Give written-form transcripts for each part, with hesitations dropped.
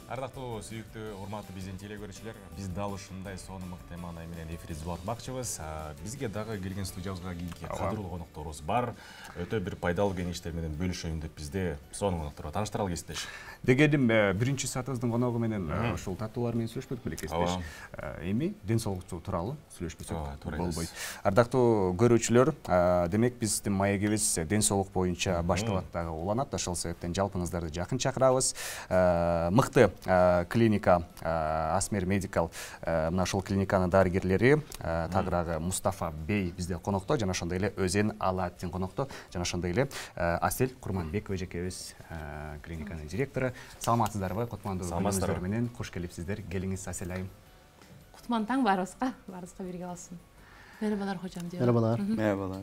Ардактуу сүйүктүү урматтуу биздин телекөрүүчүлөр, биз дал ушундай сонун теманы менен эфирибизди улантмакчыбыз. Бизге дагы келген студиябызга кийинки кадырлуу конокторубуз бар. Өтө бир пайдалуу кеңештер менен бөлүшөйүн деп бизде сонун конокторго тааныштыралы кесиптеш. Дегеним биринчи саатыбыздын коногу менен ушул таттуулар менен сүйлөшпөдүк беле кесиптеш. Эми ден соолук тууралуу сүйлөшпөсөк болбойт. Ардактуу көрүүчүлөр, демек биздин маегибиз ден соолук боюнча башталат дагы уланат. Ошол себептен жалпыңыздарды жакын чакырабыз. Мыкты клиника Асмер Медикал мына ушул клиниканын дарыгерлери тагыраагы Мустафа Бей бизде конокто, жана ошондой эле Өзен Алааттин конокто, жана ошондой эле Асель Курманбекова эжекебиз клиниканын директору. Саламатсыздарбы? Кутмандуу күнүңүздөр менен кош келипсиздер. Келиңиз Асель айым. Кутман таң барыбызга бирге алсын. Мерхабалар хожам деп. Мерхабалар. Merhabalar.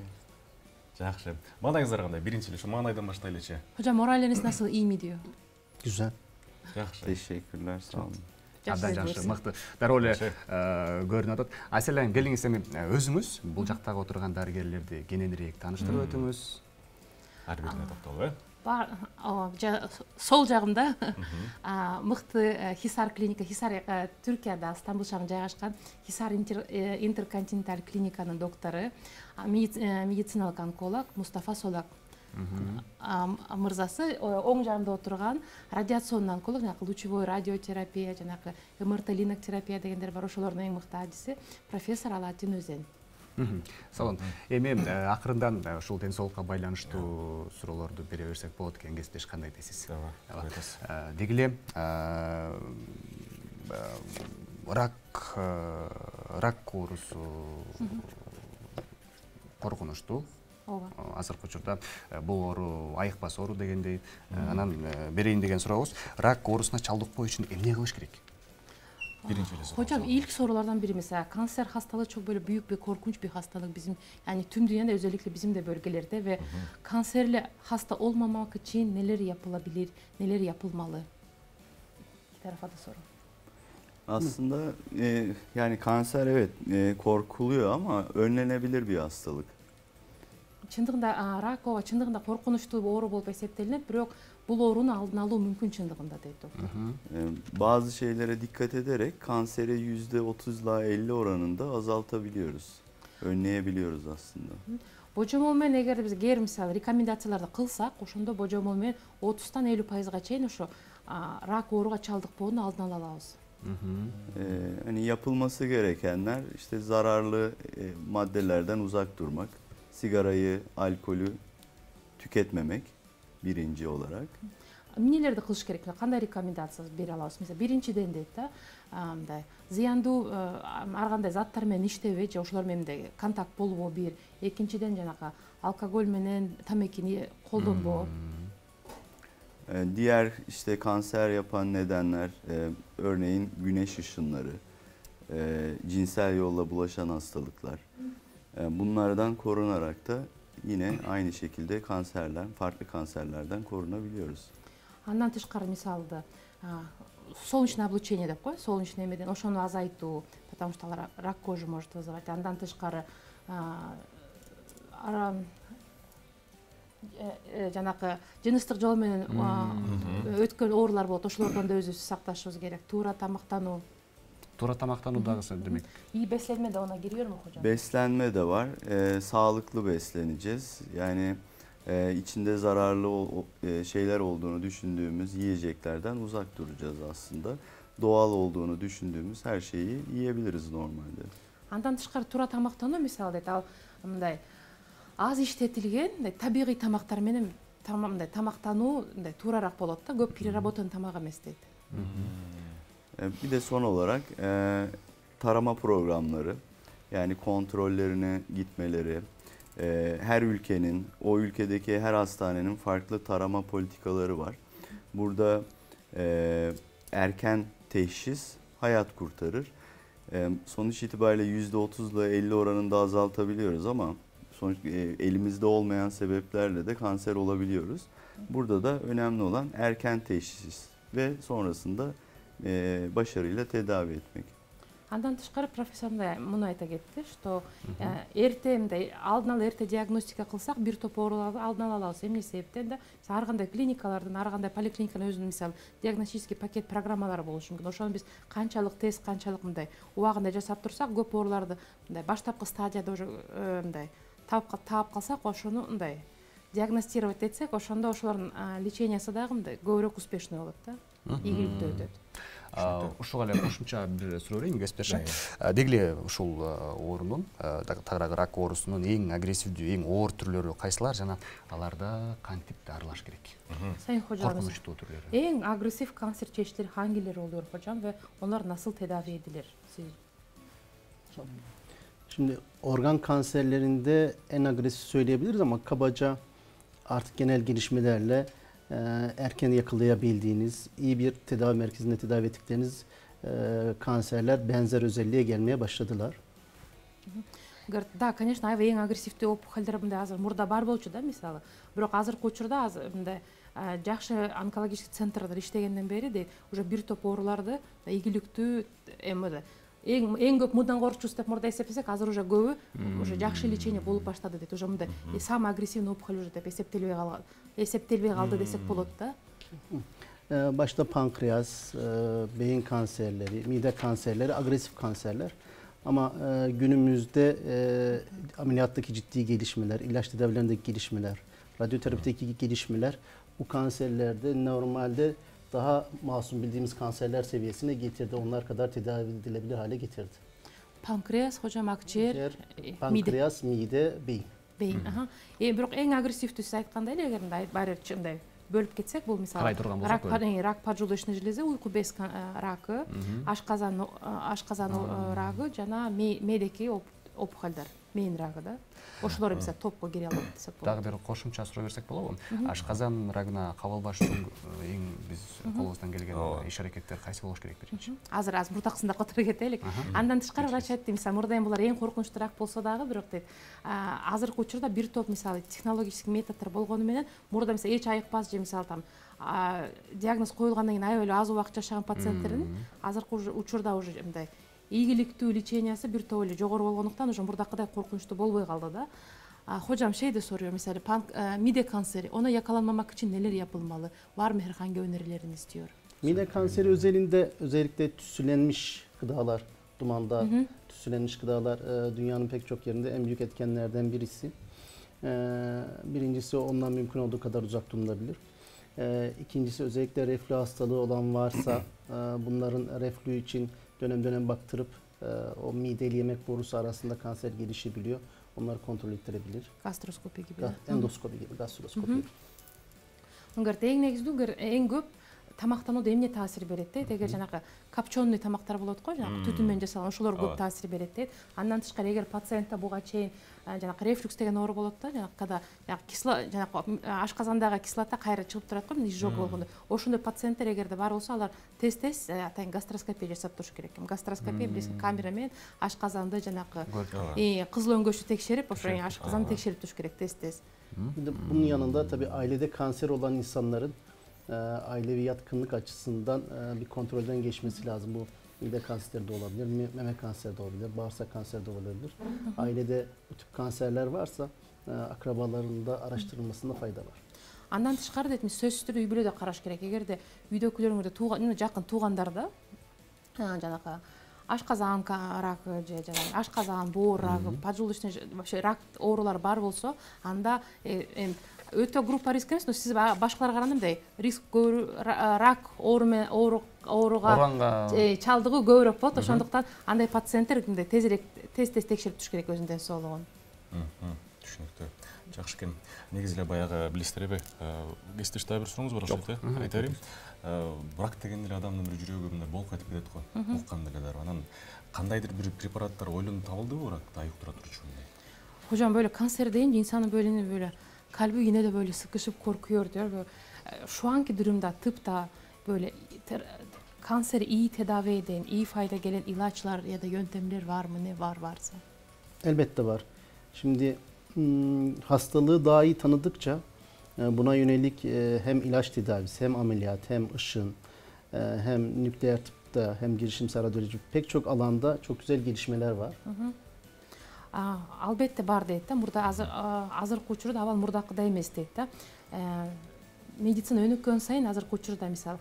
Жакшы. Маанайыңыздар кандай? Биринчи эле ушу маанайдан баштайлычы. Hocam moraliniz nasıl, iyi mi diyor? Güzel. Жакшы. Teşekkürler, sağ olun. Абдан жакшы, мыкты. Дароо эле көрүнүп атат. Асель айым, келиңиз эми өзүңүз бул жактагы отурган дарыгерлерди кененирээк тааныштырып өтүңүз. Ар бирине токтолуу, Sol жагымда мыкты Хисар клиника, Хисар Түркияда, Стамбул шаарында жайгашкан Хисар интерконтиненталь клиниканын доктору, медициналык онколог Мустафа Солак мырзасы. Оң жагымда отурган радиационный онколог, лучевой радиотерапия, жанагы МРТ-линок терапия дегендер бар, ошолордун эң мыкты адиси профессор Алааттин Өзен. Салон. Эми акырындан ушул ден соолукка байланыштуу суроолорду бере берсек болот экен, кесиптеш, кандай дейсиз? Дегиле рак оорусу коркунучтуу. Азыркы учурда бул оору айыкпас оору дегендей. Анан берейин деген сурообуз, рак оорусуна чалдыкпоо үчүн эмне кылыш керек? Hocam ilk sorulardan biri mesela kanser hastalığı çok böyle büyük bir korkunç bir hastalık bizim, yani tüm dünyada özellikle bizim de bölgelerde ve kanserli hasta olmamak için neler yapılabilir, neler yapılmalı? İki tarafa da soru. Aslında yani kanser evet korkuluyor ama önlenebilir bir hastalık. Чындыгында рак ооба чындыгында коркунучтуу оору болуп эсептелинет, бирок бул ооруну алдын алуу мүмкүн чындыгында дейт доктор. Bazı şeylere dikkat ederek kanseri %30 ila 50 oranında azaltabiliyoruz. Önleyebiliyoruz aslında. Божомол менен эгер биз кээ мисалы рекомендацияларды кылсак, ошондо божомол менен 30-тан 50%га чейин ошо рак ооруга чалдыкпоону алдын ала алабыз. Hani yapılması gerekenler işte zararlı maddelerden uzak durmak, sigarayı, alkolü tüketmemek birinci olarak. Эмнелерди кылыш керек? Кандай рекомендация бере алабыз? Мисалы, биринчиден дейт да, мындай зыяндуу ар кандай заттар менен иштебей, же ошолор менен контакт болбоо бир. Экинчиден жанагы алкоголь менен тамекини колдонбоо. Diğer işte kanser yapan nedenler örneğin güneş ışınları, cinsel yolla bulaşan hastalıklar. Bunlardan korunarak da yine aynı şekilde kanserler, farklı kanserlerden korunabiliyoruz. Андан тышкары мисалды солнечное облучение деп кой, солнечный эмеден ошону азайтуу, потому что рак кожи может вызывать. Андан тышкары жанакы жыныстык жол менен өткөн оорулар болот, ошолордон да өзүбүздү сакташыбыз керек. Туура тамактануу. Туура тамактануу дагы демек. İyi beslenme de ona giriyor mu hocam? Beslenme de var. Sağlıklı besleneceğiz. Yani içinde zararlı şeyler olduğunu düşündüğümüz yiyeceklerden uzak duracağız aslında. Doğal olduğunu düşündüğümüz her şeyi yiyebiliriz normalde. Андан тышкары туура тамактануу мисалы дейт, ал мындай аз иштетилген табигый тамактар менен мындай тамактануу туурарак болот да, көп переработанный тамак эмес дейт. Bir de son olarak tarama programları, yani kontrollerine gitmeleri, her ülkenin, o ülkedeki her hastanenin farklı tarama politikaları var. Burada erken teşhis hayat kurtarır. Sonuç itibariyle %30 ile 50 oranında azaltabiliyoruz ama elimizde olmayan sebeplerle de kanser olabiliyoruz. Burada da önemli olan erken teşhis ve sonrasında başarıyla tedavi etmek. Андан тышкары профессор муну айта кетти, что эрте мындай алдын ала эрте диагностика кылсак бир топ ооруларды алдын ала алабыз. Эмне себептен да ар кандай клиникалардын, ар кандай поликлиниканын өзүнүн мисалы диагностический пакет программалары болушу мүмкүн. Ошону биз канчалык тест, канчалык мындай убагында жасап турсак, көп ооруларды мындай баштапкы стадияда уже мындай таап калсак, ошону мындай диагностировать этсек, ошондо ошолордун лечениясы дагы мындай көбүрөөк успешный болот да, ийгиликтүү өтөт. Ушуга эле кошумча бир суроо берейин, Кесипбек. Дегиле ушул оорунун, тагыраагы рак оорусунун эң агрессивдүү, эң оор түрлөрү кайсылар жана аларда кантип дарылаш керек? Sayın hocam, Korkunçlu türleri. en agresif kanser çeşitleri hangileri oluyor hocam ve onlar nasıl tedavi edilir? Şimdi organ kanserlerinde en agresif söyleyebiliriz ama kabaca artık genel gelişmelerle erken yakalayabildiğiniz, iyi bir tedavi merkezinde tedavi ettikleriniz kanserler benzer özelliğe gelmeye başladılar. Говорит, да, конечно, ең агрессивдүү опухольдер мындай азыр мурда бар болчу да, мисалы. Бирок азыркы учурда мындай жакшы онкологический центрдер иштегенден бери уже бир топ ооруларды ийгиликтүү эң көп мындан коркчубуз деп мурда эсептесек, азыр уже көбү уже жакшы лечение болуп баштады дейт. Уже мындай самый агрессивный опухоль уже деп эсептелбей калды десек болот да. Başta pankreas, beyin kanserleri, mide kanserleri, agresif kanserler. Ama günümüzde ameliyattaki ciddi gelişmeler, ilaç tedavilerindeki gelişmeler, radyoterapideki gelişmeler bu kanserlerde normalde daha masum bildiğimiz kanserler seviyesine getirdi. Onlar kadar tedavi edilebilir hale getirdi. Pankreas, hocam akciğer, pankreas, mide, beyin. Beyin, aha. Бирок эң агрессивдүү сиз айткандай эле, эгер баары чындай бөлүп кетсек, бул мисалы рак поджелудочной железы, уйку без ракы, ашказан рагы жана мээдеки опухолдор, мээң рагы да. Ошолор биз топко кире алат десек болот. Дагы бир кошумча суроо берсек болобу? Ашказан рагына кабыл баштын эң биз колубуздан келген иш-аракеттер кайсы болуш керек биринчи? Азыр мурдакысында которо кетелик. Андан тышкары врач айтты, мисалы мурда эми булар эң коркунучтуу рак болсо дагы, бирок дейт, азыркы учурда бир топ мисалы технологический методдор болгону менен мурда мисалы эч айыкпас же мисалы там диагноз коюлгандан кийин аябай эле аз убакыт жашаган пациенттердин азыркы учурда уже мындай ийгиликтүү лечениясы бир топ эле жогору болгондуктан уже мурдакыдай коркунучтуу болбой калды да. Hocam şey de soruyor mesela mide kanseri, ona yakalanmamak için neler yapılmalı? Var mı herhangi önerileriniz diyor. Mide kanseri özelinde özellikle tütsülenmiş gıdalar, dumanda tütsülenmiş gıdalar dünyanın pek çok yerinde en büyük etkenlerden birisi. Birincisi ondan mümkün olduğu kadar uzak durulabilir. İkincisi özellikle reflü hastalığı olan varsa bunların reflü için dönem dönem baktırıp o mide ile yemek borusu arasında kanser gelişebiliyor. Onları kontrol ettirebilir. Gastroskopi gibi. Endoskopi gibi, gastroskopi gibi. Эң негизүү эң көп тамактанууда эмне таасир берет дейт? Эгер жанагы копченый тамактар болот го, жанагы түтүн менен жасалган, ошолор көп таасир берет дейт. Андан тышкары эгер пациентте буга чейин жанагы рефлюкс деген оору болот да, жанагы када жанагы ашказандагы кислота кайра чыгып турат го, изжог болгондо. Ошондой пациенттер эгерде бар болсо, алар тез атайын гастроскопия жасап туруш керек. Гастроскопия билесиң, камера менен ашказанды жанагы кызыл өңгөчү текшерип, ошо ашказанды текшерип туруш керек тез. Bunun yanında tabii ailede kanser olan insanların ailevi yatkınlık açısından bir kontrolden geçmesi lazım. Bu mide kanseri de olabilir, meme kanseri de olabilir, bağırsak kanseri de olabilir. Ailede bu tip kanserler varsa akrabalarında araştırılmasında fayda var. Андан тышкары дейт, сөзсүз түрдө үй бүлөдө караш керек. Эгерде үйдөгүлөрүңөрдө жакын туугандарда жанагы ашказан рагы же ашказан, боор рагы, поджелудочный вообще рак оорулар бар болсо, анда өтө группа риск эмес, но сиз башкаларга караганда мындай риск рак ооруга чалдыгуу көбүрөөк болот. Ошондуктан андай пациенттер тез текшерип туруш керек өзүнүн ден соолугун. Түшүнүктүү. Жакшы экен. Негизи эле баягы билесиздерби, кесиптеште бир сурооңуз бар ошол айта берейин. Рак деген эле адамдын бир жүрөгү мындай болуп кайтып кетет го. Укканда эле анан кандайдыр бир препараттар ойлонуп табылдыбы ракты айыктыра турчу? Hocam böyle kanser deyince insanın böyle kalbi yine de böyle sıkışıp korkuyor diyor. Şu anki durumda tıpta böyle kanseri iyi tedavi eden, iyi fayda gelen ilaçlar ya da yöntemler var mı? Ne varsa? Elbette var. Şimdi hastalığı daha iyi tanıdıkça buna yönelik hem ilaç tedavisi, hem ameliyat, hem ışın, hem nükleer tıp radyolojikte hem girişimsel radyoloji pek çok alanda çok güzel gelişmeler var. Albatta бар дейт да. Мурда азыркы учурда абал мурдакыдай эмес дейт да. Медицина өнүккөн сайын азыркы учурда мисалы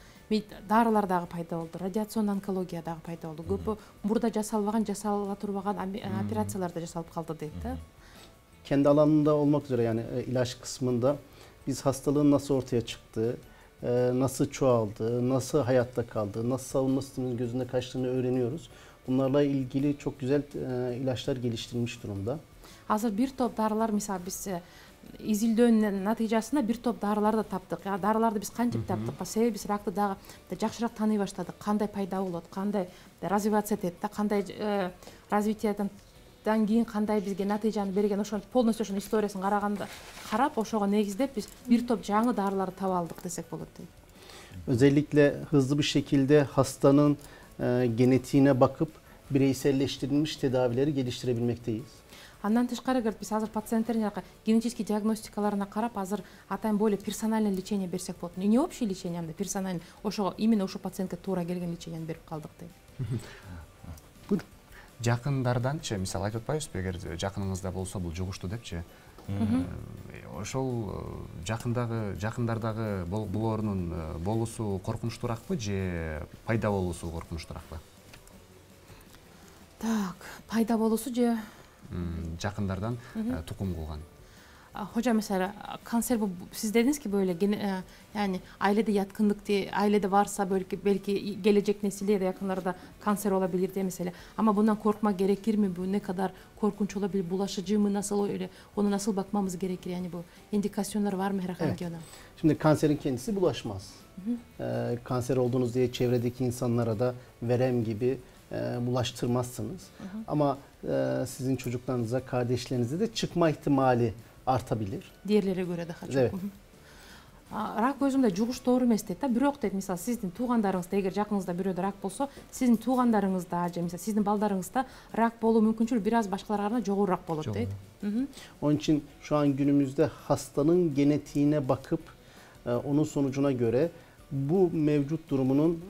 дарылар дагы пайда болду, радиационный онкология дагы пайда болду. Көпү мурда жасалбаган, жасала турбаган операциялар да жасалып калды дейт да. Kendi alanında olmak üzere yani ilaç kısmında biz hastalığın nasıl ortaya çıktığı, nasıl çoğaldığı, nasıl hayatta kaldığı, nasıl savunma sisteminin gözünde kaçtığını öğreniyoruz. Bunlarla ilgili çok güzel ilaçlar geliştirilmiş durumda. Азыр бир топ дарылар мисалы биз изилдөөнүн натыйжасында бир топ дарылар да таптык. Дарыларды биз кантип таптык? Себеби биз ракты дагы жакшыраак тааный баштадык. Кандай пайда болот, кандай развиваться этет да, кандай развитиядан кийин кандай бизге натыйжаны берген, ошо полностью ошонун историясын карап, ошого негиздеп биз бир топ жаңы дарыларды таба алдык десек болот дейт. Özellikle hızlı bir şekilde hastanın genetiğine bakıp bireyselleştirilmiş tedavileri geliştirebilmekteyiz. Андан тышкары кирип биз азыр пациенттердин генетический диагностикаларына карап, азыр атайын более персональный лечение берсек болот. Не общий лечение, а персональный. Ошого именно ошо пациентке туура келген лечениени берип калдык дейт. Жакындарданчы, мисалы айтып атпайбызбы, эгер жакыныңызда болсо бул жугуштуу депчи. Ошол жакындардагы булоорунун болуусу коркунучтураакпы же пайда болуусу коркунучтураакпы? Так, пайда болуусу же жакындардан тукум кылган. Hocam mesela kanser bu, siz dediniz ki böyle yani ailede yatkınlık diye, ailede varsa belki gelecek nesille de yakınlarda kanser olabilir diye mesela. Ama bundan korkmak gerekir mi? Bu ne kadar korkunç olabilir? Bulaşıcı mı? Nasıl öyle? Onu nasıl bakmamız gerekir? Yani bu indikasyonlar var mı herhangi ona? Şimdi kanserin kendisi bulaşmaz. Kanser olduğunuz diye çevredeki insanlara da verem gibi bulaştırmazsınız. Ama sizin çocuklarınıza, kardeşlerinize de çıkma ihtimali artabilir. Diğerlere göre daha çok. Evet. Рак өзүндө жугуш doğru эмес дейт да. Бирок дейт, мисалы сиздин туугандарыңызда эгер жакыныңызда бирөөдө рак болсо, сиздин туугандарыңызда же мисалы сиздин балдарыңызда рак болуу мүмкүнчүлүгү бир аз башкаларга караганда жогорураак болот дейт. Onun için şu an günümüzde hastanın genetiğine bakıp onun sonucuna göre bu mevcut durumunun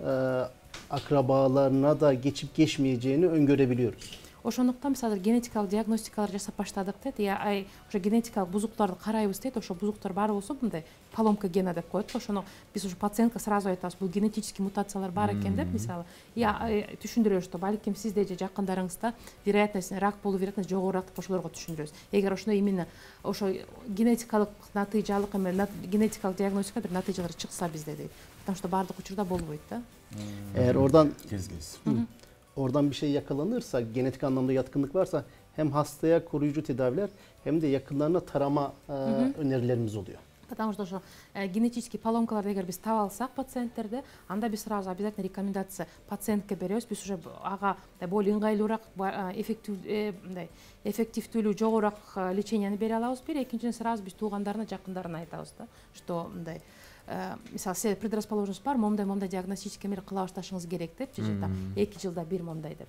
akrabalarına da geçip geçmeyeceğini öngörebiliyoruz. Ошондуктан биз азыр генетикалык диагностикалар жасап баштадык дейт. Ошо генетикалык бузуктарды карайбыз дейт. Ошо бузуктар бар болсо, мындай поломка гена деп коет. Ошону биз ушу пациентке сразу айтабыз, бул генетический мутациялар бар экен деп, мисалы. Түшүндүрөбүз, что балким сизде же жакындарыңызда вероятность рак болуу вероятность жогорураак деп ошолорго түшүндүрөбүз. Эгер ошондой именно ошо генетикалык натыйжалык генетикалык диагностика бир натыйжалар чыкса бизде дейт. Потому что бардык учурда болбойт да. Eğer oradan bir şey yakalanırsa, genetik anlamda yatkınlık varsa hem hastaya koruyucu tedaviler hem de yakınlarına tarama önerilerimiz oluyor. Потому что генетический поломкаларды эгер биз таба алсак пациенттерде, анда биз сразу обязательно рекомендация пациентке беребиз. Биз уже ага более ыңгайлуураак, эффективдүүлүгү жогорураак леченияны бере алабыз. Бир экинчиден сразу биз туугандарына, жакындарына айтабыз да, что мындай мисалы сизде предрасположенность бар, момдай диагностический эмелер кыла башташыңыз керек деп, же там 2 жылда бир момдай деп.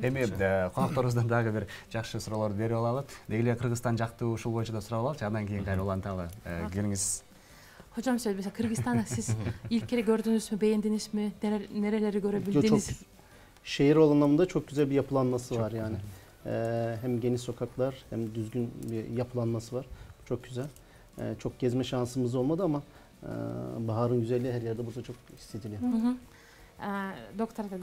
Эми конокторубуздан дагы бир жакшы суроолорду берип алалы. Деги эле Кыргызстан жактуу ушул боюнча да сурап алалы. Андан кийин кайра уланталы. Келиңиз. Hocam mesela Kırgızistan'da siz ilk kere gördünüz mü, beğendiniz mi? Nereleri görebildiniz? Şehir anlamında çok güzel bir yapılanması var yani. Hem geniş sokaklar hem düzgün bir yapılanması var. Çok güzel. Çok gezme şansımız olmadı ama baharın güzelliği her yerde burada çok hissediliyor.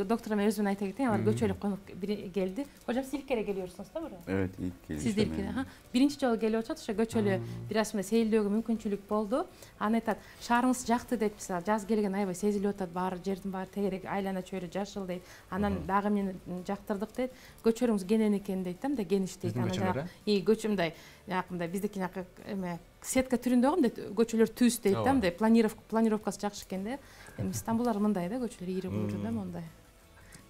Doktora özümün ayta gittim ama göçölük konuk biri geldi. Hocam siz ilk kere geliyorsunuz da buraya? Evet, ilk gelişim. Siz de ilk kere. Birinci жолу келип атат, göçölü biraz сейилдөөгө мүмкүнчүлүк болду. Аны айтат, шаарыңыз жакты дейт, мисалы жаз келген аябай сезилип атат, баары жердин баары тегерек, айлана чөйрө жашыл дейт. Анан дагы мени жактырдык дейт. Göçөлүңүз кенен экен дейт да, мындай гениş дейт. Анан göçö мындай жакындай биздики эме сетка түрүндө дейт, göçөлөр түз дейт да, мындай планировкасы жакшы экен да. İstanbul'lar мындай да, göçөлөр ири көрүнүп да, мындай.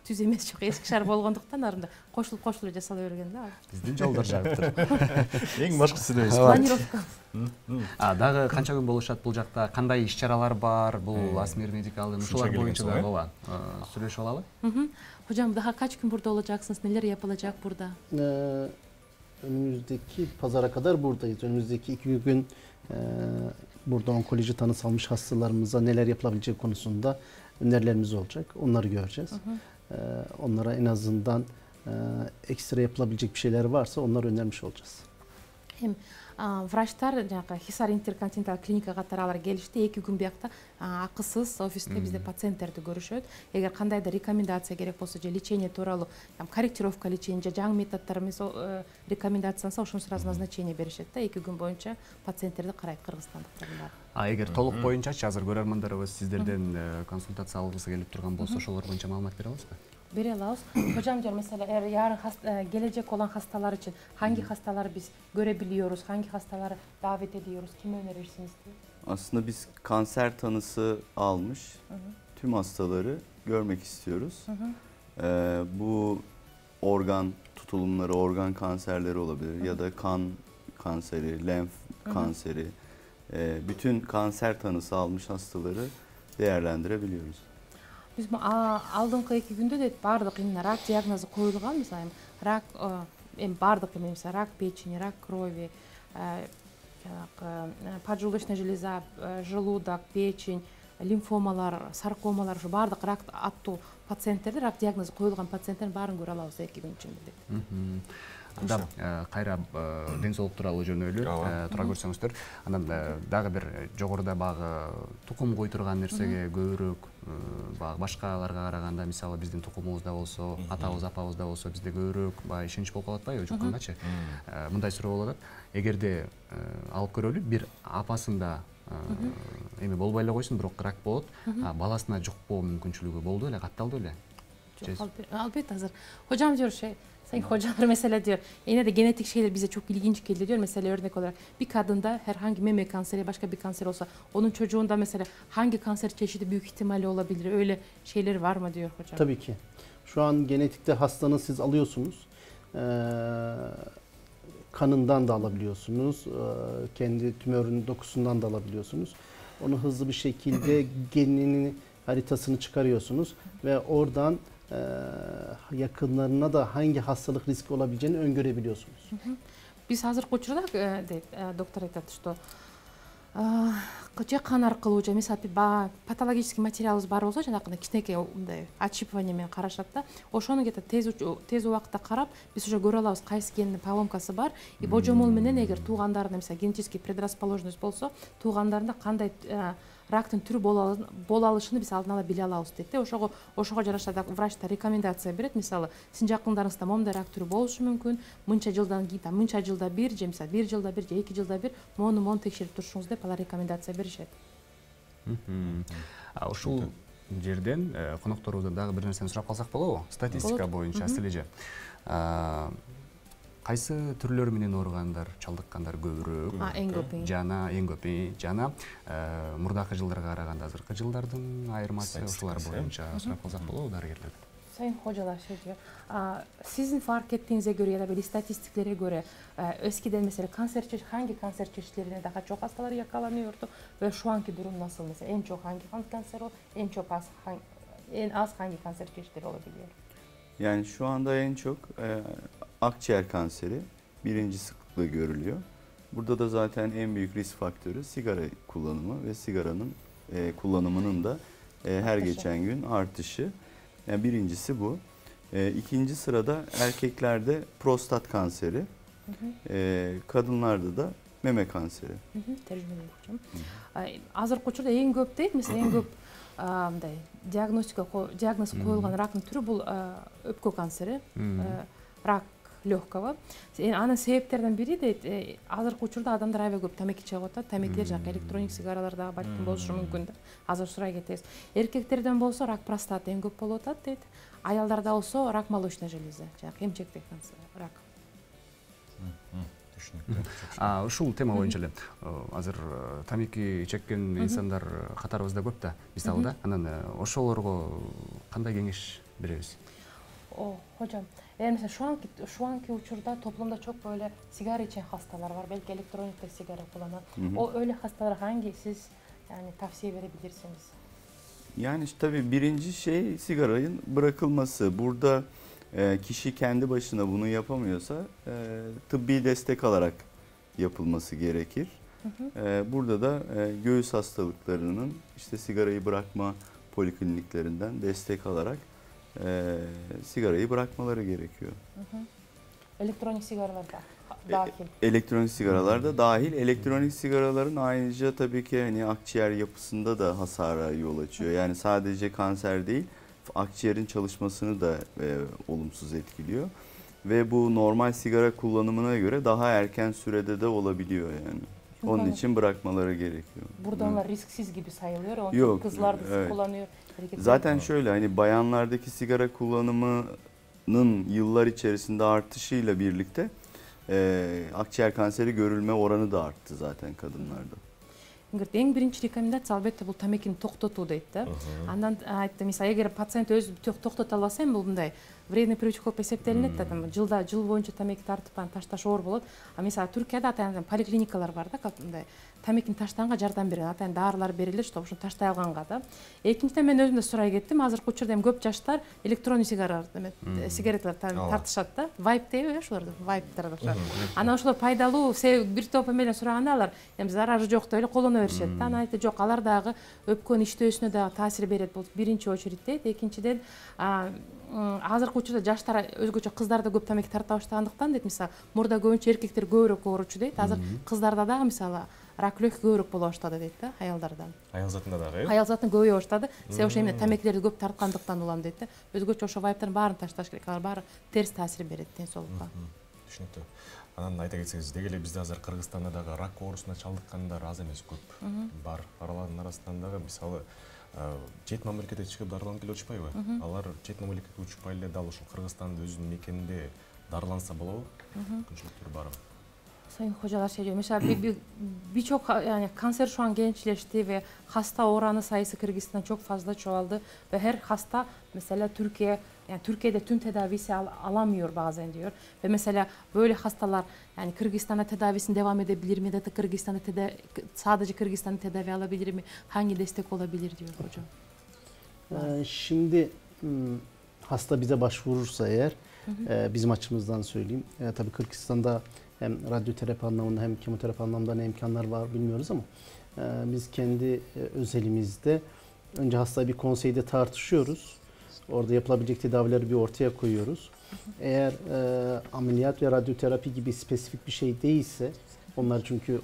Түз эмес жок, эски шаар болгондуктан арында кошулуп жасала берген да. Биздин жолдор жагыптыр. Эң башкысы дебейсиз. Планировка. Дагы канча күн болушат бул жакта? Кандай иш-чаралар бар? Бул Асмир медикалдын ушулар боюнча да ооба сүйлөшүп алалы. Hocam daha kaç gün burada olacaksınız? Neler yapılacak burada? Önümüzdeki pazara kadar buradayız. Önümüzdeki 2 gün burada onkoloji tanısı almış hastalarımıza neler yapılabileceği konusunda önerilerimiz olacak. Onları göreceğiz. Onlara en azından ekstra yapılabilecek bir şeyler varsa onları önermiş olacağız. Hem врачтар жаңағы Hisar интерконтиненталдык клиникага таралар келишти, 2 күн биякта акысыз офисте бизде пациенттерди көрүшөт. Эгер кандайдыр рекомендация керек болсо же лечение тууралуу, корректировка лечения же жаңы методдор эмес рекомендациясы ошону сразу назначение беришет да, 2 күн боюнча пациенттерди карайт кыргызстандыктар бар. Эгер толук боюнчачы азыр көрөрмандарыбыз сиздерден консультация алгысы келип турган болсо, ошолор боюнча маалымат бере аласызбы? Бере алабыз. Hocam mesela yarın gelecek olan hastalar için hangi hastaları biz görebiliyoruz, hangi hastaları davet ediyoruz, kimi önerirsiniz diye? Aslında biz kanser tanısı almış tüm hastaları görmek istiyoruz. Bu organ tutulumları, organ kanserleri olabilir ya da kan kanseri, lenf kanseri, bütün kanser tanısı almış hastaları değerlendirebiliyoruz. Biz алдыңкы 2 күндө дейт баардык именно рак диагнозу коюлган, мисалы рак баардык эмне, рак печени, рак крови, поджелудочная железа, желудок, печень, лимфомалар, саркомалар, баардык рак аттуу пациенттерди, рак диагнозу коюлган пациенттердин баарын көрө алабыз 2 күн ичинде дейт. Анда кайра ден соолук тууралуу жөнөөлүү тура көрсөңүздөр, анан дагы бир жогоруда багы тукум койдурган нерсеге көбүрөөк багы башкаларга караганда, мисалы биздин тукумубузда болсо, атабыз, апабызда болсо, бизде көбүрөөк багы ишенич болуп калат атпайбы жуккангачы? Мындай суроо болот. Эгерде алып көрөлү, бир апасында эми болбой эле койсун, бирок рак болот, баласына жукпоо мүмкүнчүлүгү болду эле, катталды эле? Albayette hazır. Hocam diyor Sayın hocalar mesela diyor, yine de genetik şeyler bize çok ilginç geliyor diyor. Mesela örnek olarak bir kadında herhangi meme kanseri, başka bir kanser olsa, onun çocuğunda mesela hangi kanser çeşidi büyük ihtimalle olabilir? Öyle şeyler var mı diyor hocam? Tabii ki. Şu an genetikte hastanın siz alıyorsunuz. Kanından da alabiliyorsunuz. Kendi tümörün dokusundan da alabiliyorsunuz. Onu hızlı bir şekilde geninin haritasını çıkarıyorsunuz ve oradan yakınlarına da hangi hastalık riski olabileceğini öngörebiliyorsunuz. Biz hazırкы учурда доктор айтат, что кан аркылуу же мисалы патологический материалыбыз бар болсо, жанагындай кичинекей мындай отщипывание менен карашат да, ошону где-то тез убакытта карап, биз уже көрө алабыз кайсы гендин поломкасы бар. И божомол менен эгер туугандарында мисалы генетический предрасположенность болсо, туугандарында кандай рактын түрү боло алышын биз алдын ала биле алабыз дейт да. Ошого жараша да врачтар рекомендация берет. Мисалы, сиздин жакындарыңызда момундай рак түрү болушу мүмкүн, мынча жылдан кийин, мынча жылда бир, же мисалы 1 жылда бир, же 2 жылда бир мону текшерип турушуңуз деп алар рекомендация беришет. Ушул жерден конокторубуздан дагы бир нерсени сурап калсак болобу? Статистика боюнча силеже кайсы түрлөр менен ооругандар, чалдыккандар көбүрөөк? Эң көп. Эң көп. Жана мурдакы жылдарга караганда азыркы жылдардын айырмасы ушулар боюнча сурап калсак болобу дарыгерлерден? Sayın hocalar diyor, sizin fark ettiğinize göre ya da böyle istatistiklere göre eskiden mesela hangi kanser çeşitlerine daha çok hastalar yakalanıyordu ve şu anki durum nasıl mesela? En çok hangi kanser o, en az hangi kanser çeşitleri olabiliyor? Yani şu anda en çok akciğer kanseri birinci sıklıkla görülüyor. Burada da zaten en büyük risk faktörü sigara kullanımı ve sigaranın kullanımının da her geçen gün artışı. Yani birincisi bu. İkinci sırada erkeklerde prostat kanseri, kadınlarda da meme kanseri. Tercüme edeyim. Азыркы учурда эң көп дейт, мисалы эң көп мындай диагноз коюлган рактын түрү бул өпкө кансери, рак легкого. Анын себептеринен бири дейт, азыркы учурда адамдар аябай көп тамеки чыгып атат. Тамекилер жакы электроник сигаралар дагы балким болушу мүмкүн. Азыр сурай кетебиз. Эркектерден болсо рак простаты эң көп болуп атат дейт. Аялдарда болсо рак молочной железы, жакы эмчектек канцер, рак. Ушул тема боюнча эле азыр тамеки чеккен инсандар катарыбызда көп да, мисалы да. Анан ошолорго кандай кеңеш беребиз? Hocam, mesela şu anki uçurda toplumda çok böyle sigara içen hastalar var. Belki elektronikte sigara kullanan. O öyle hastalara hangi siz yani tavsiye verebilirsiniz? Yani işte tabii birinci şey sigaranın bırakılması. Burada kişi kendi başına bunu yapamıyorsa tıbbi destek alarak yapılması gerekir. Burada da göğüs hastalıklarının işte sigarayı bırakma polikliniklerinden destek alarak sigarayı bırakmaları gerekiyor. Elektronik sigaralar da dahil. Elektronik sigaralar da dahil. Elektronik sigaraların ayrıca tabii ki hani akciğer yapısında da hasara yol açıyor. Yani sadece kanser değil, akciğerin çalışmasını da olumsuz etkiliyor. Ve bu normal sigara kullanımına göre daha erken sürede de olabiliyor yani. Çünkü onun için bırakmaları gerekiyor. Burada onlar risksiz gibi sayılıyor. Onun yok, kızlar da sık kullanıyor. Zaten şöyle hani bayanlardaki sigara kullanımının yıllar içerisinde artışıyla birlikte akciğer kanseri görülme oranı da arttı zaten kadınlarda. Эң биринчи рекомендация албетте бул тамекини токтотуу дейт да. Андан айтты, мисалы эгер пациент өзү токтото албаса эми бул мындай вредный привычка болуп эсептелинет да. Жыл боюнча тамеки тартып анан ташташ оор болот. А мисалы Түркияда атайын поликлиникалар бар да, мындай тамекини таштаганга жардам берген, атайын даарылар берилет, чтобы ошону таштай алганга да. Экинчиден мен өзүм да сурай кеттим. Азыркы учурда эми көп жаштар электронный сигареталар тартышат да. Вайп дейби ошолорду, вайптар окшойт. Анан ошолор пайдалуу, бир топ эмелер сураганда алар эми зарары жок деп эле колдоно беришет да. Анан айтты, жок, алар дагы өпкөнүн иштөөсүнө дагы таасир берет. Бул биринчи очередь дейт. Экинчиден азыркы учурда жаштар өзгөчө кыздар да көп тамеки тарта баштагандыктан дейт, мисалы мурда көбүнчө эркектер көбүрөөк ооручу дейт. Азыр кыздарда дагы мисалы рак легкий көбүрөөк боло баштады дейт да, аялдардан. Аял затында дагы, Аял затын көбөйө баштады. Себеби ошо эмне тамекилерди көп тарткандыктан улам дейт да. Өзгөчө ошо вайптардын баарын ташташ керек. Алар баары терс таасир берет ден соолукка. Түшүнүктүү. Анан айта кетсеңиз, деги эле бизде азыр Кыргызстанда дагы рак оорусуна чалдыккандар аз эмес, көп бар. Аралардын арасынан дагы мисалы чет мамлекетке чыгып дарыланып келе отушпайбы? Алар чет мамлекетке учпай эле дал ушул Кыргызстандын өзүнүн мекенинде дарыланса болобу? Мүмкүнчүлүктөр барбы? Sayın hocalar şey diyor. Mesela birçok yani kanser şu an gençleşti ve hasta oranı sayısı Kırgızistan'da çok fazla çoğaldı ve her hasta mesela Türkiye'de tüm tedavisi alamıyor bazen diyor. Ve mesela böyle hastalar yani Kırgızistan'da tedavisine devam edebilir mi? Ya da Kırgızistan'da sadece Kırgızistan'da tedavi alabilir mi? Hangi destek olabilir diyor hocam? Şimdi hasta bize başvurursa eğer bizim açımızdan söyleyeyim. Tabii Kırgızistan'da hem radyoterapi anlamında hem kemoterapi anlamında ne imkanlar var bilmiyoruz ama biz kendi özelimizde önce hastayı bir konseyde tartışıyoruz. Orada yapılabilecek tedavileri bir ortaya koyuyoruz. Eğer ameliyat ve radyoterapi gibi spesifik bir şey değilse, onlar çünkü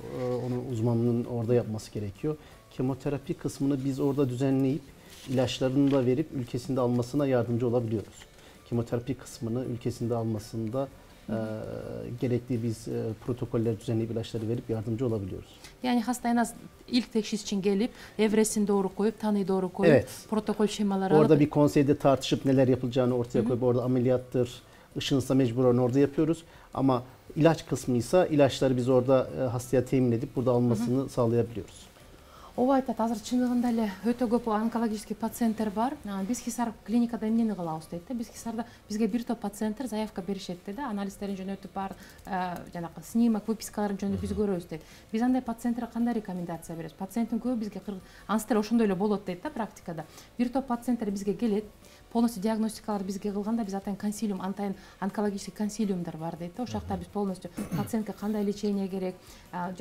onun uzmanının orada yapması gerekiyor. Kemoterapi kısmını biz orada düzenleyip ilaçlarını da verip ülkesinde almasına yardımcı olabiliyoruz. Kemoterapi kısmını ülkesinde almasında gerekli biz protokoller düzenleyip ilaçları verip yardımcı olabiliyoruz. Yani hasta en az ilk teşhis için gelip evresini doğru koyup, tanıyı doğru koyup, protokol şemaları orada bir konseyde tartışıp neler yapılacağını ortaya koyup orada ameliyattır, ışınsa mecburen orada yapıyoruz. Ama ilaç kısmıysa ilaçları biz orada hastaya temin edip burada almasını sağlayabiliyoruz. Ооба айтат, азыр чындыгында эле өтө көп онкологический пациенттер бар. Биз Хисар клиникада эмнени кылабыз дейт да. Биз Хисарда бизге бир топ пациенттер заявка беришет да, анализдерин жөнөтүп бар, жанагы снимок, выпискаларын жөнөтүп биз көрөбүз дейт. Биз андай пациенттерге кандай рекомендация беребиз? Пациенттин көбү бизге анстер ошондой эле болот дейт да практикада. Бир топ пациенттер бизге келет, полностью диагностикаларды бизге кылганда биз атайын консилиум, атайын онкологический консилиумдар бар дейт да. Ошол жакта биз полностью пациентке кандай лечение керек,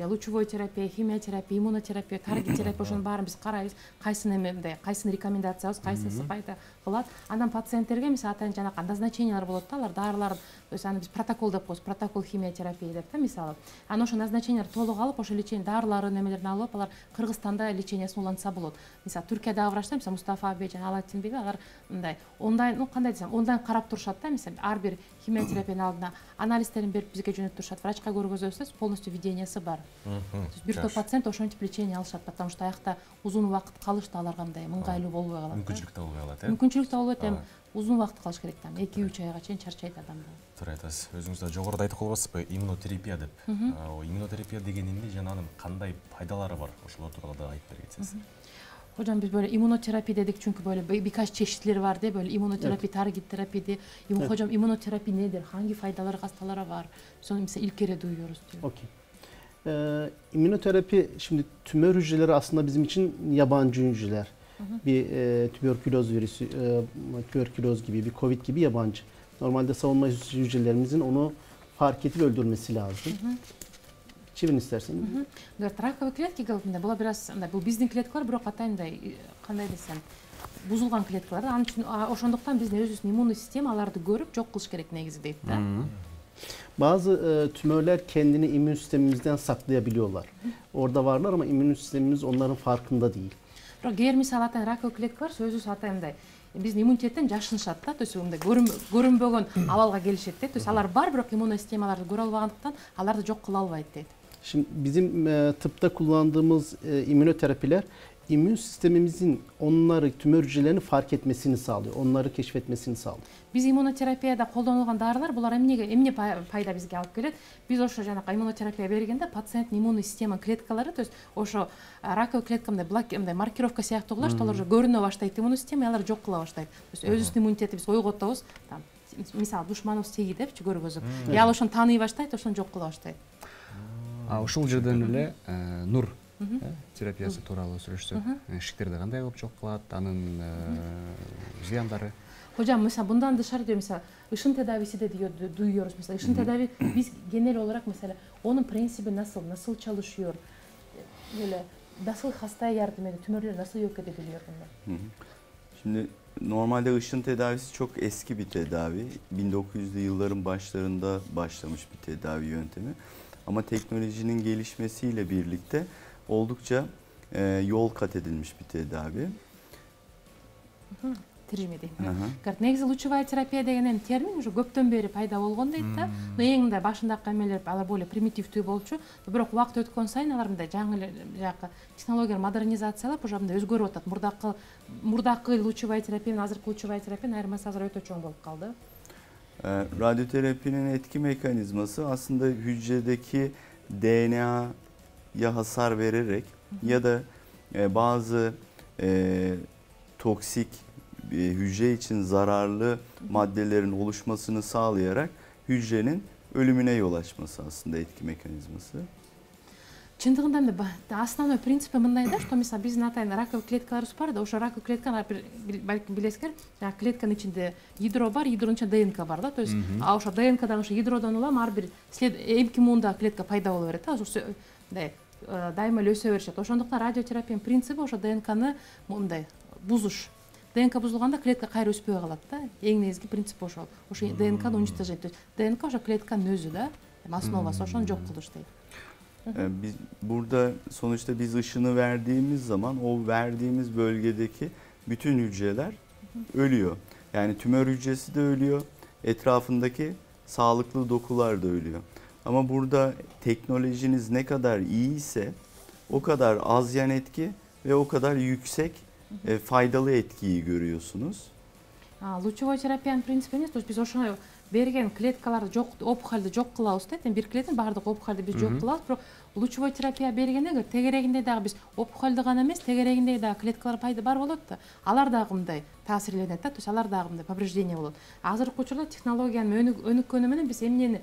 лучевой терапия, химиотерапия, иммунотерапия, таргет терапия, ошонун баарын биз карайбыз. Кайсыны рекомендациябыз, кайсысы пайда кылат. Андан пациенттерге мисалы атайын жанагы назначениялар болот да, алар дарыларын, то есть аны биз протокол деп коебуз, протокол химиотерапия деп да мисалы. Анан ошо назначениялар толук алып, ошо лечение дарыларын эмелерин алып, алар Кыргызстанда лечениясын улантса болот. Мисалы Түркиядагы врачтар, мисалы Мустафа Абей жана Алатин Бей, алар мындай онлайн, кандай десем, онлайн карап турушат да, мисалы ар бир химиотерапиянын алдына анализдерин берип бизге жөнөтүп турушат. Врачка көргөзөбүз, полностью видениясы бар. Бир топ пациент ошентип лечение алышат, потому что аякта узун убакыт калыш да аларга мындай ыңгайлуу болбой калат. Мүмкүнчүлүк да болбой калат, Мүмкүнчүлүк да болбойт, эми узун убакыт калыш керек да. 2-3 айга чейин чарчайт адам да. Туура айтасыз. Өзүңүз да жогоруда айтып калбайсызбы, иммунотерапия деп. Иммунотерапия деген эмне жана анын кандай пайдалары бар? Ошолор тууралуу да айтып бергенсиз. Hocam biz böyle immünoterapi dedik çünkü böyle birkaç çeşitleri var diye böyle immünoterapi, target terapi diye. Hocam immünoterapi nedir? Hangi faydaları hastalara var? Sonra mesela ilk kere duyuyoruz diyor. Okey. İmmünoterapi şimdi tümör hücreleri aslında bizim için yabancı hücreler. Bir tüberküloz virüsü, tüberküloz gibi, bir COVID gibi yabancı. Normalde savunma hücrelerimizin onu fark edip öldürmesi lazım. Çevin isterseniz. Раковый клетки кылганда була biraz бул биздин клеткалар бирок атайындай кандай десем бузулган клеткалар. Анын үчүн ошондуктан биздин өзүбүздүн иммундук система аларды көрүп жок кылыш керек негизи дейт да. Bazı tümörler kendini immün sistemimizden saklayabiliyorlar. Orada varlar ama immün sistemimiz onların farkında değil. Бирок эгер мисалы атайын раковый клеткалар өзүбүз атайындай биздин иммунитеттен жашынышат да, то есть мындай көрүнбөгөн абалга келишет да. То есть алар бар, бирок иммундук системаларды көрө албагандыктан аларды жок кыла албайт дейт. Şimdi bizim tıpta kullandığımız immünoterapiler immün sistemimizin onları tümör hücrelerini fark etmesini sağlıyor. Onları keşfetmesini sağlıyor. Биз иммунотерапияда колдонулган дарылар булар эмне пайда бизге алып келет? Биз ошо жанакы иммунотерапия бергенде пациенттин иммундук система клеткалары, то есть ошо раковый клеткамдай маркировка сыяктуу кылат, алар уже көрүнө баштайт иммундук система, алар жок кыла баштайт. То есть өзүбүздүн иммунитетти биз ойготобуз, мисалы душманыбыз тиги депчи көргөзүп. Ал ошону тааный баштайт, ошону жок кыла баштайт. Ушул жерден эле нур терапиясы тууралуу сүйлөшсөк, ишиктерди кандай кылып жок кылат, анын зыяндары? Hocam mesela bundan dışarı diyor mesela ışın tedavisi de duyuyoruz mesela ışın tedavi biz genel olarak mesela onun prensibi nasıl çalışıyor, böyle nasıl hastaya yardım ediyor, tümörleri nasıl yok edebiliyor bunlar? Şimdi normalde ışın tedavisi çok eski bir tedavi, 1900'lü yılların başlarında başlamış bir tedavi yöntemi ama teknolojinin gelişmesiyle birlikte oldukça yol kat edilmiş bir tedavi. Негизи лучевая терапия деген термин уже көптөн бери пайда болгон дейт да. Но эң мындай башындагы эмелер алар более примитивдүү болчу. Бирок убакыт өткөн сайын алар мындай жаңы жакы технология модернизациялап уже мындай өзгөрүп атат. Мурдакы лучевая терапия менен азыркы лучевая терапиянын айырмасы азыр өтө чоң болуп калды. Radyoterapinin etki mekanizması aslında hücredeki DNA'ya hasar vererek ya da bazı toksik hücre için zararlı maddelerin oluşmasını sağlayarak hücrenin ölümüne yol açması aslında etki mekanizması. Чындыгында основной принципи мындай да, что мисалы биздин атайын раковый клеткаларыбыз бар да, ошо раковый клетканы балким билесиздер, жана клетканын ичинде ядро бар, ядронун ичинде ДНК бар да, то есть ошо ДНКдан ошо ядродон улам ар бир эмки муунда клетка пайда боло берет да, ошо дайыма эле өсө беришет. Ошондуктан радиотерапиянын принциби ошо ДНКны мындай бузуш. ДНК бузулганда клетка кайра өспөй калат да. Эң негизги принцип ошол. Ошо ДНКны уничтожать. То есть ДНК ошо клетканын өзү да, основасы, ошону жок кылыш дейт. Biz burada sonuçta biz ışını verdiğimiz zaman o verdiğimiz bölgedeki bütün hücreler ölüyor. Yani tümör hücresi de ölüyor, etrafındaki sağlıklı dokular da ölüyor. Ama burada teknolojiniz ne kadar iyiyse o kadar az yan etki ve o kadar yüksek faydalı etkiyi görüyorsunuz. Лучевой терапиянын принципи эмес, то есть биз ошо берген клеткаларды жок, опухолду жок кылабыз дейт. Бир клетин баардык опухолду биз жок кылабыз, бирок лучевой терапия бергенде тегерегинде дагы биз опухолду гана эмес, тегерегинде дагы клеткалар пайда бар болот да. Алар дагы мындай таасирленет да, то есть алар дагы мындай повреждение болот. Азыркы учурда технологиянын өнүккөнү менен биз эмнени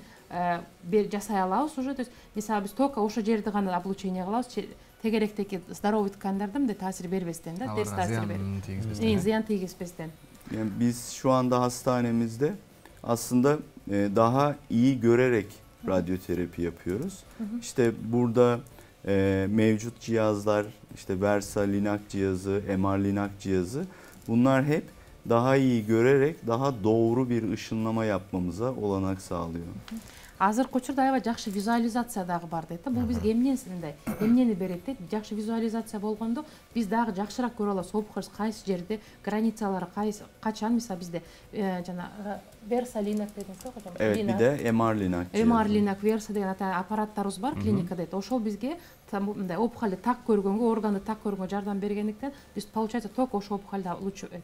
жасай алабыз уже, то есть мисалы биз только ошо жерди гана облучение кылабыз, тегеректеги здоровый ткандарды мындай таасир бербестен да, терс таасир бербестен. Зыян тийгизбестен. Yani biz şu anda hastanemizde aslında daha iyi görerek radyoterapi yapıyoruz. İşte burada mevcut cihazlar, işte Versa Linac cihazı, MR Linac cihazı, bunlar hep daha iyi görerek daha doğru bir ışınlama yapmamıza olanak sağlıyor. Азыркы учурда аябай жакшы визуализация дагы бар дейт да. Бул бизге эмнени берет дейт. Жакшы визуализация болгондо биз дагы жакшыраак көрө алабыз. Опухоль кайсы жерде, границалары качан, мисалы бизде жана Versa Linac дедиңиз го хожом. Evet, bir de MR Linac cihazı. MR Linac Versa деген аппараттарыбыз бар клиникада дейт. Ошол бизге мындай опухолду так көргөнгө, органды так көргөнгө жардам бергендиктен биз получается только ошол опухолду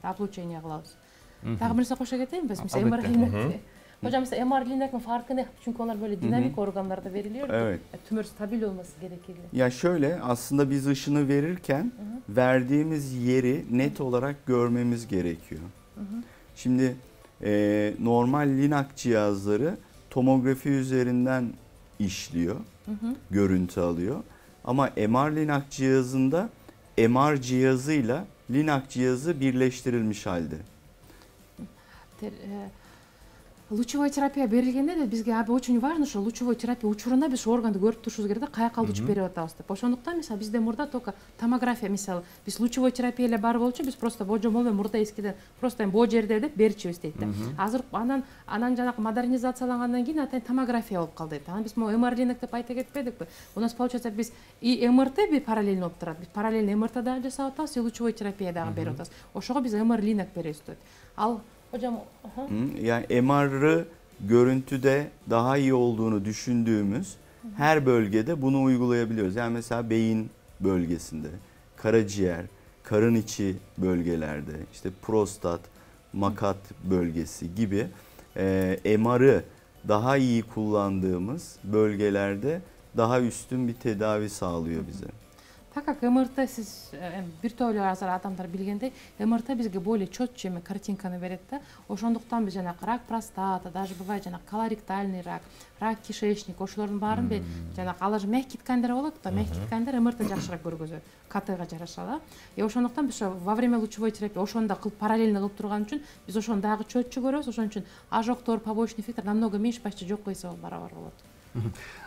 облучение кылабыз. Дагы бир нерсе кошо кетейинби? Мисалы MR Linac. Hocam mesela MR Linac'ın farkı ne? Çünkü onlar böyle dinamik organlarda veriliyor. Evet. Tümör stabil olması gerekirli. Ya şöyle, aslında biz ışını verirken verdiğimiz yeri net olarak görmemiz gerekiyor. Şimdi normal Linac cihazları tomografi üzerinden işliyor, görüntü alıyor. Ama MR Linac cihazında MR cihazıyla Linac cihazı birleştirilmiş halde. Лучевой терапия берилгенде де бизге очень важно, что лучевой терапия учурунда биз органды көрүп турушубуз керек да, каяка алып берип атабыз деп. Ошондуктан мисалы бизде мурда только томография, мисалы биз лучевой терапия эле бар болчу, биз просто божомол менен мурда эскиден просто бо жерде деп берчүбүз дейт да. Азыр анан жанагы модернизациялангандан кийин атайын томография болуп калды дейт. Анан биз МР-ринок деп айта кетпедикпи? У нас получается биз и МРТ би параллельно болуп турат. Биз параллельно МРТ дагы жасап атабыз, и лучевой терапия дагы берип атабыз. Ошого биз МР-ринок беребиз дейт. Ал hocam yani MR'ı görüntüde daha iyi olduğunu düşündüğümüz her bölgede bunu uygulayabiliyoruz. Yani mesela beyin bölgesinde, karaciğer, karın içi bölgelerde, işte prostat, makat bölgesi gibi MR'ı daha iyi kullandığımız bölgelerde daha üstün bir tedavi sağlıyor bize. Так как МРТ сиз бир тойлуу азыр адамдар билгендей, МРТ бизге более четче картинканы берет да. Ошондуктан биз жанагы рак простата, даже бывает жанагы колоректальный рак, рак кишечник, ошолордун баарын жанагы алар же мягкий ткандар болот да, мягкий ткандар МРТ жакшыраак көргөзөт, КТга жараша да. Ошондуктан биз во время лучевой терапии ошону да кылып параллельно кылып турган үчүн биз ошону дагы четче көрөбүз. Ошон үчүн ожогтор, побочный эффекттер намного меньше, почти жок койсо барабар болот.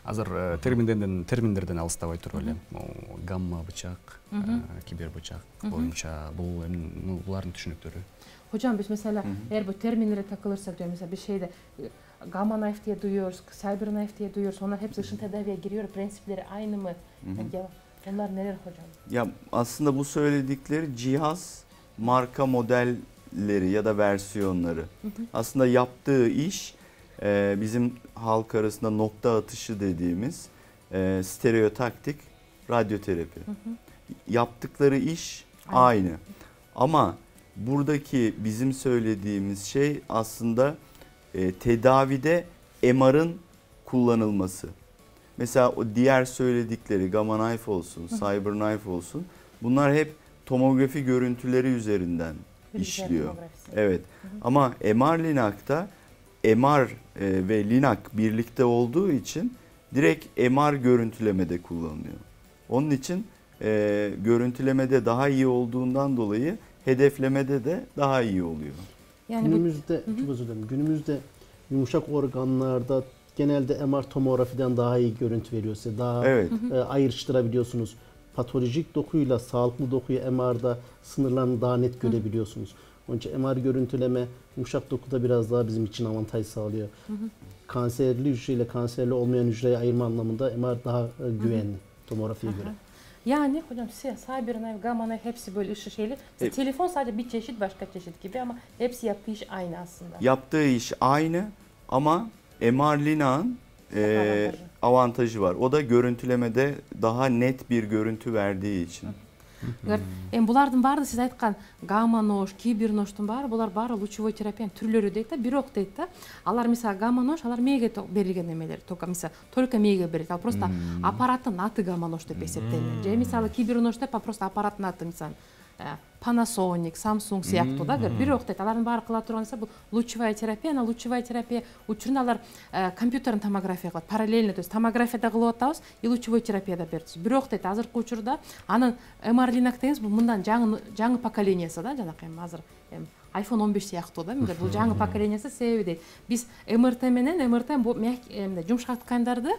Азыр терминдерден алыстабай туруп эле гамма бычак, кибер бычак боюнча булардын түшүнүктөрү. Hocam biz mesela eğer bu terminlere takılırsak diyor, mesela bir şeyde gamma knife diye duyuyoruz, cyber knife diye duyuyoruz. Onlar hepsi ışın tedaviye giriyor. Prensipleri aynı mı? Onlar neler hocam? Ya aslında bu söyledikleri cihaz marka modelleri ya da versiyonları. Aslında yaptığı iş bizim halk arasında nokta atışı dediğimiz stereotaktik radyoterapi. Yaptıkları iş aynı. Ama buradaki bizim söylediğimiz şey aslında tedavide MR'ın kullanılması. Mesela o diğer söyledikleri gamma knife olsun, cyber knife olsun, bunlar hep tomografi görüntüleri üzerinden işliyor. Evet. Ama MR-Linak'ta MR ve Linak birlikte olduğu için direkt MR görüntülemede kullanılıyor. Onun için görüntülemede daha iyi olduğundan dolayı hedeflemede de daha iyi oluyor. Yani günümüzde, çok özür dilerim, günümüzde yumuşak organlarda genelde MR tomografiden daha iyi görüntü veriyor size. Daha ayrıştırabiliyorsunuz. Patolojik dokuyla sağlıklı dokuyu MR'da sınırlarını daha net görebiliyorsunuz. Onun için MR görüntüleme yumuşak dokuda biraz daha bizim için avantaj sağlıyor. Kanserli hücreyle kanserli olmayan hücreyi ayırma anlamında MR daha güvenli tomografiye göre. Yani hocam cyber knife, gamma knife hepsi böyle ışık şeyli. Telefon sadece bir çeşit, başka çeşit gibi ama hepsi yaptığı iş aynı aslında. Yaptığı iş aynı ama MR-Linak'ın avantajı var. O da görüntülemede daha net bir görüntü verdiği için. Булардын баары сиз айткан гамма нож, кибер нождун баары булар баары лучевой терапиянын түрлөрү дейт да, бирок дейт да. Алар мисалы гамма нож, алар мээге берилген эмелер, только мээге берилет. Ал просто аппараттын аты гамма нож деп эсептелинет. Же мисалы кибер нож деп просто аппараттын аты, мисалы Panasonic, Samsung сыяктуу да, бирок дейт. Алардын баары кыла турганса бул лучевая терапия, ана лучевая терапия учурунда алар компьютердин томография кылат, параллельно, то есть томографияда кылып атабыз, и лучевой терапияда беребиз. Бирок дейт, азыркы учурда анын MR-Linак дегенибиз бул мындан жаңы поколениясы да, жанакы азыр iPhone 15 сыяктуу да, бул жаңы поколениясы. Себеби дейт, биз МРТ менен жумшак ткандарды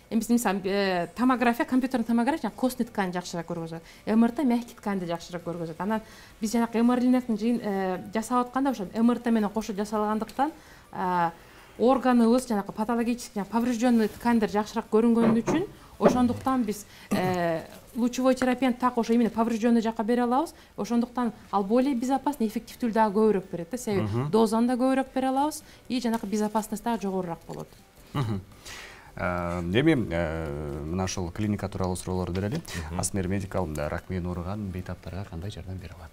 биз мисалы томография, компьютердин томография костный ткань жакшыраак көргөзөт. МРТ мягкий тканьды жакшыраак көргөзөт. Анан биз жанакы MR-Linактын жасап атканда ошо МРТ менен кошо жасалгандыктан органыбыз жанакы патологический, поврежденный тканьдар жакшыраак көрүнгөн үчүн ошондуктан биз лучевой терапияны так ошо именно поврежденный жакка бере алабыз. Ошондуктан ал более безопасный, эффективдүүлүгү дагы көбүрөөк берет да. Себеби дозаны да көбүрөөк бере алабыз и жанакы безопасность дагы жогорураак болот. Эми мына ушул клиника тууралуу суроолорду берели. Асмер Медикал рак менен ооруган бейтаптарга кандай жардам бере алат?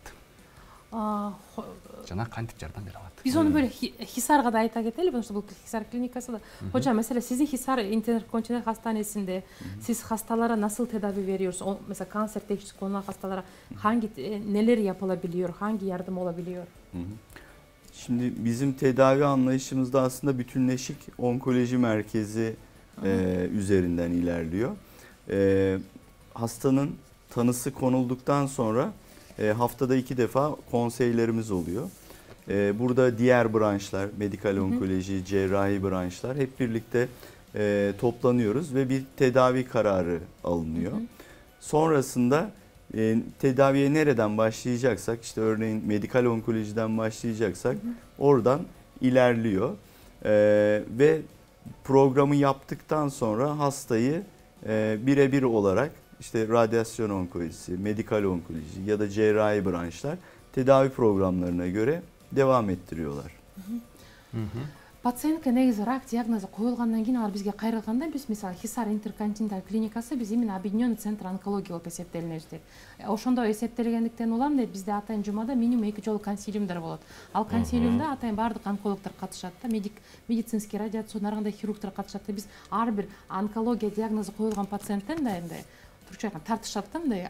Жана кантип жардам бере алат? Биз ону бөлө Хисарга да айта кетели, потому что бул Хисар клиникасы да. Hocam mesela sizin Hisar Interkontinental Hastanesi'nde siz hastalara nasıl tedavi veriyorsunuz? Mesela kanser teşhisi konulan hastalara neler yapılabiliyor, hangi yardım olabiliyor? Şimdi bizim tedavi anlayışımızda aslında bütünleşik onkoloji merkezi üzerinden ilerliyor. Hastanın tanısı konulduktan sonra haftada 2 defa konseylerimiz oluyor. Burada diğer branşlar, medikal onkoloji, cerrahi branşlar hep birlikte toplanıyoruz ve bir tedavi kararı alınıyor. Sonrasında tedaviye nereden başlayacaksak, işte örneğin medikal onkolojiden başlayacaksak oradan ilerliyor. Ve programı yaptıktan sonra hastayı birebir olarak işte radyasyon onkolojisi, medikal onkoloji ya da cerrahi branşlar tedavi programlarına göre devam ettiriyorlar. Пациентке негизи рак диагнозу коюлгандан кийин алар бизге кайрылганда биз мисалы Хисар интерконтиненталь клиникасы биз именно объединенный центр онкология болуп эсептелинебиз дейт. Ошондо эсептелгендиктен улам дейт бизде атайын жумада минимум 2 жолу консилиумдар болот. Ал консилиумда атайын баардык онкологдор катышат да, медицинский радиация, ар кандай хирургдар катышат да. Биз ар бир онкология диагнозу коюлган пациенттен да энди турчу айтканда тартышат да, мындай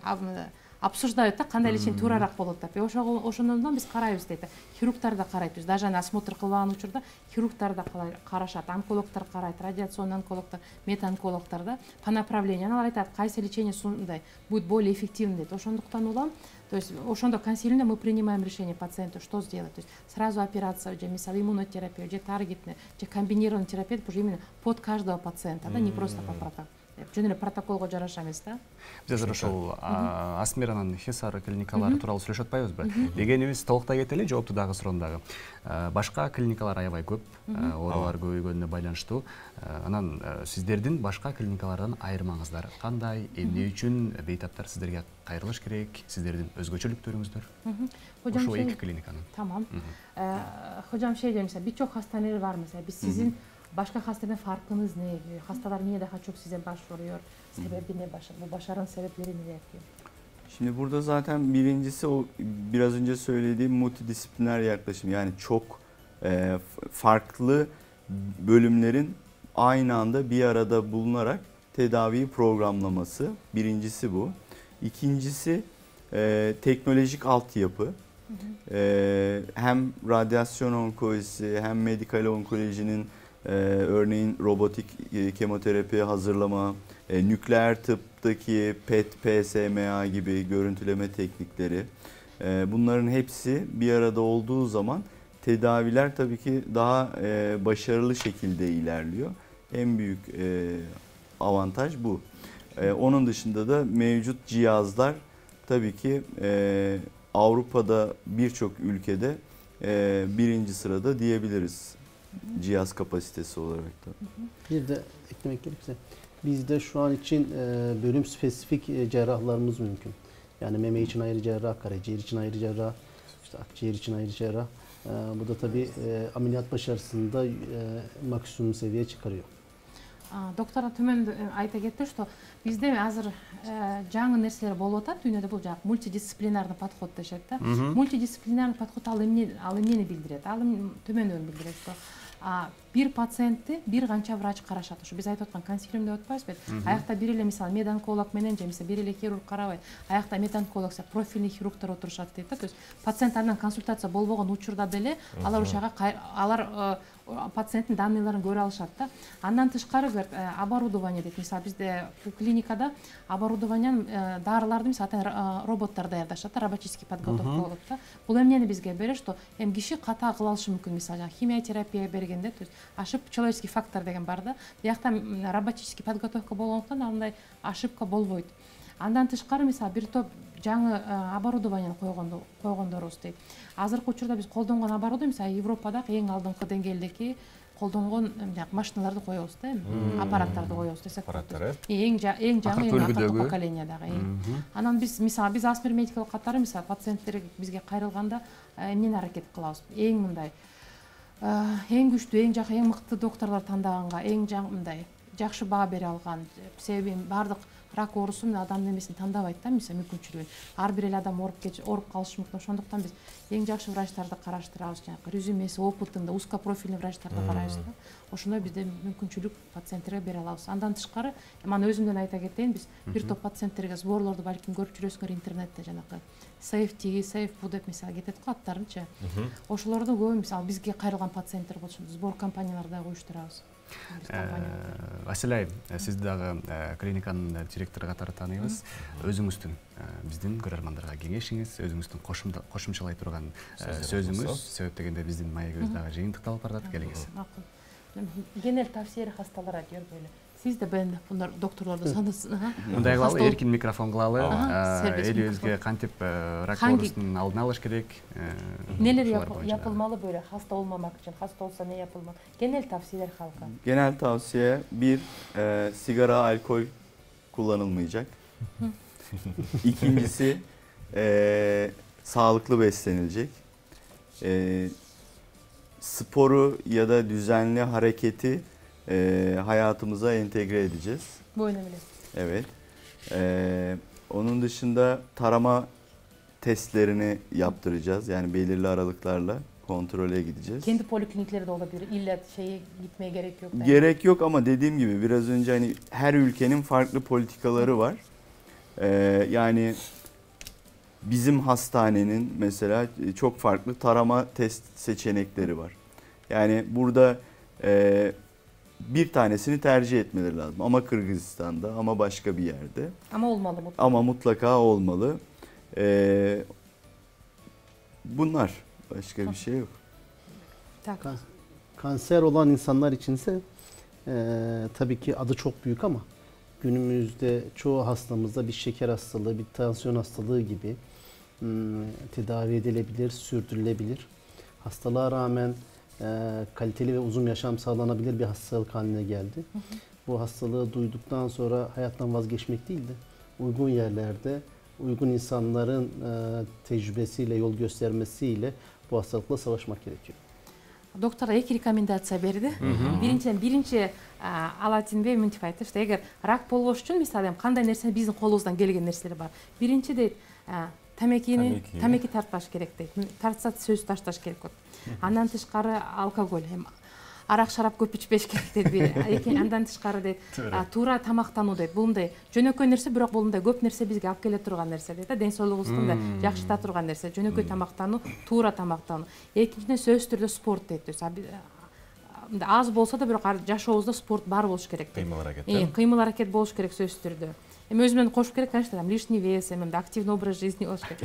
обсуждают да, кандай лечение туурааак болот деп. Ошондон биз карайбыз дейт. Хирургдар да карайт. Биз даже осмотр кылган учурда хирургдар да карашат, онкологдор карайт, радиационный онкологдор, метаонкологдор да по направлению. Алар айтат, кайсы лечение мындай будет более эффективным дейт. Ошондуктан улам, то есть ошондо консилиумда мы принимаем решение пациенту, что сделать. То есть сразу операция, же мисалы иммунотерапия, же таргетная, же комбинированная терапия, уже именно под каждого пациента, да, не просто по протоколу. Жөн эле протоколго жараша эмес да. Биз азыр ошол Асмиранын Хисар клиникалары тууралуу сүйлөшүп атпайбызбы? Дегенибиз толуктай кетели, жоопту дагы суроом дагы. Башка клиникалар аябай көп, оорулар көбөйгөнүнө байланыштуу. Анан сиздердин башка клиникалардан айырмаңыздар кандай? Эмне үчүн бейтаптар сиздерге кайрылыш керек? Сиздердин өзгөчөлүктөрүңүздөр? Ошол эки клиниканын. Тамам. Hocam şey diyor mesela birçok hastaneler var mesela. Biz sizin başka hastaneden farkınız ne? Hastalar niye daha çok size başvuruyor? Sebebi ne? Bu başarının sebepleri ne yapıyor? Şimdi burada zaten birincisi o biraz önce söylediğim multidisipliner yaklaşım. Yani çok farklı bölümlerin aynı anda bir arada bulunarak tedaviyi programlaması. Birincisi bu. İkincisi teknolojik altyapı. Hem radyasyon onkolojisi hem medikal onkolojinin örneğin robotik kemoterapi hazırlama, nükleer tıptaki PET, PSMA gibi görüntüleme teknikleri, bunların hepsi bir arada olduğu zaman tedaviler tabii ki daha başarılı şekilde ilerliyor. En büyük avantaj bu. Onun dışında da mevcut cihazlar tabii ki Avrupa'da birçok ülkede birinci sırada diyebiliriz. Cihaz kapasitesi olarak da. Bir de eklemek gerekirse bizde şu an için bölüm spesifik cerrahlarımız mümkün. Yani meme için ayrı cerrah, karaciğer için ayrı cerrah, işte akciğer için ayrı cerrah. Bu da tabii ameliyat başarısında maksimum seviye çıkarıyor. Доктор төмен айта кетти, что бизде азыр жаңы нерселер болуп атат, дүйнөдө бул жак мультидисциплинарный подход дешет да. Мультидисциплинарный подход ал эмнени билдирет? Ал төмөндөөн билдирет, что bir пациентти бир канча врач карашат. Ушу биз айтып аткан консилиум деп атпайбызбы? Аякта бир эле мисалы медонколог менен же мисалы бир эле хирург карабайт. Аякта медонколог, профильный хирургдар отурушат дейт да. То есть пациент андан консультация болбогон учурда деле алар ушага алар пациенттин данныйларын көрө алышат да. Андан тышкары оборудование дейт. Мисалы бизде клиникада оборудованиянын дарыларды мисалы роботтор даярдашат, роботический подготовка болот да. Бул эмнени бизге берет, что эми киши ката кыла алышы мүмкүн, мисалы химиотерапия бергенде, то есть ошибка, человеческий фактор деген бар да. Биякта роботический подготовка болгондуктан андай ошибка болбойт. Андан тышкары мисалы бир топ жаңы оборудованияны койгондорубуз дейт. Азыркы учурда биз колдонгон оборудование мисалы Европада эң алдыңкы деңгээлдеги колдонгон машиналарды коебуз да, аппараттарды коебуз десек. Эң жаңы эң акыркы поколениядагы. Анан биз мисалы биз Асмир медикал катары мисалы пациенттер бизге кайрылганда эмнени аракет кылабыз? Эң мындай эң күчтүү, эң жакшы, эң мыкты докторлор тандаганга, эң мындай жакшы баа бере алган. Себеби бардык рак оорусу менен адамдын эмесин тандабайт да, мисалы мүмкүнчүлүгүн. Ар бир эле адам ооруп калышы мүмкүн. Ошондуктан биз эң жакшы врачтарды караштырабыз, жанагы резюмеси, опытында узкопрофильный врачтарды карайбыз да. Ошондой бизде мүмкүнчүлүк пациенттерге бере алабыз. Андан тышкары, мана өзүмдөн айта кетейин, биз бир топ пациенттерге сборлорду балким көрүп жүрөсүңөр интернетте, жанагы сейф бу деп мисалы кетет го аттарынчы. Ошолорду көбү мисалы бизге кайрылган пациенттер болчу, сбор компанияларда уюштурабыз. Асель айым, сізді дағы клиниканың директоры қатары танıyыңыз. Өзіңіздің біздің көрермандарға кеңешіңіз, өзіңіздің қошымшалай тұрған сөзіңіз, сөйттегенде біздің маегіміздағы жиынтықталып бардат, келіңіз. Genel tavsiye hastalara diyor böyle. Siz de ben bunlar doktorlardanız. Мындай кылалы, эркин микрофон кылалы. Эли өзгө кантип рак оорусунун алдын алыш керек. Neler yapılmalı böyle hasta olmamak için? Hasta olsa ne yapılmalı? Genel tavsiyeler halka. Genel tavsiye bir, sigara, alkol kullanılmayacak. İkincisi, sağlıklı beslenilecek. Sporu ya da düzenli hareketi hayatımıza entegre edeceğiz. Bu önemli. Evet. Onun dışında tarama testlerini yaptıracağız. Yani belirli aralıklarla kontrole gideceğiz. Kendi poliklinikleri de olabilir. İlla şeye gitmeye gerek yok. Gerek yok ama dediğim gibi biraz önce hani her ülkenin farklı politikaları var. Yani bizim hastanenin mesela çok farklı tarama test seçenekleri var. Yani burada bir tanesini tercih etmeleri lazım. Ama Kırgızistan'da, ama başka bir yerde. Ama olmalı mutlaka. Ama mutlaka olmalı. Bunlar. Başka bir şey yok. Kanser olan insanlar içinse tabii ki adı çok büyük ama günümüzde çoğu hastamızda bir şeker hastalığı, bir tansiyon hastalığı gibi tedavi edilebilir, sürdürülebilir. Hastalığa rağmen kaliteli ve uzun yaşam sağlanabilir bir hastalık haline geldi. Bu hastalığı duyduktan sonra hayattan vazgeçmek değil de uygun yerlerde, uygun insanların tecrübesiyle, yol göstermesiyle bu hastalıkla savaşmak gerekiyor. Doktor iki rekomendatsiya berdi. Birinchi Aladdinbey Müntif aytты, что эгер рак болбош үчүн мисалы кандай нерсе биздин колубуздан келген нерселер бар. Биринчи дейт, тамеки тартпаш керек дейт. Тартса сөз ташташ керек болот. Андан тышкары алкоголь, арак шарап көп ичпеш керек дейт. Андан тышкары дейт, туура тамактануу дейт. Бул мындай жөнөкөй нерсе, бирок бул мындай көп нерсе бизге алып келе турган нерсе дейт. Ден соолугубузду да жакшырта турган нерсе. Жөнөкөй тамактануу, туура тамактануу. Экинчиден сөзсүз түрдө спорт дейт. Аз болсо да бирок жашообузда спорт бар болуш керек дейт. Кыймыл аракет болуш керек сөзсүз түрдө. Эми өзүм менен кошуп керек, конечно, лишний вес, активный образ жизни болуш керек.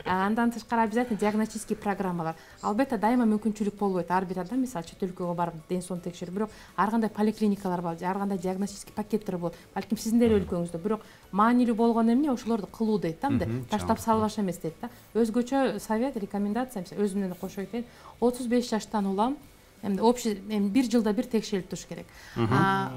Андан тышкары обязательно диагностический программалар. Албетте дайыма мүмкүнчүлүк болбойт. Ар бир адам мисалы чет өлкөгө барып ден соолукту текшерип, бирок ар кандай поликлиникалар бар, ар кандай диагностический пакеттер болот. Балким сиздин деле өлкөңүздө, бирок маанилүү болгону эмне ошолорду кылуу дейт да, таштап салбаш эмес дейт да. Өзгөчө совет, рекомендация, өзүм менен кошо айтайын, 35 жаштан улам общий бир жылда бир текшерип туруш керек.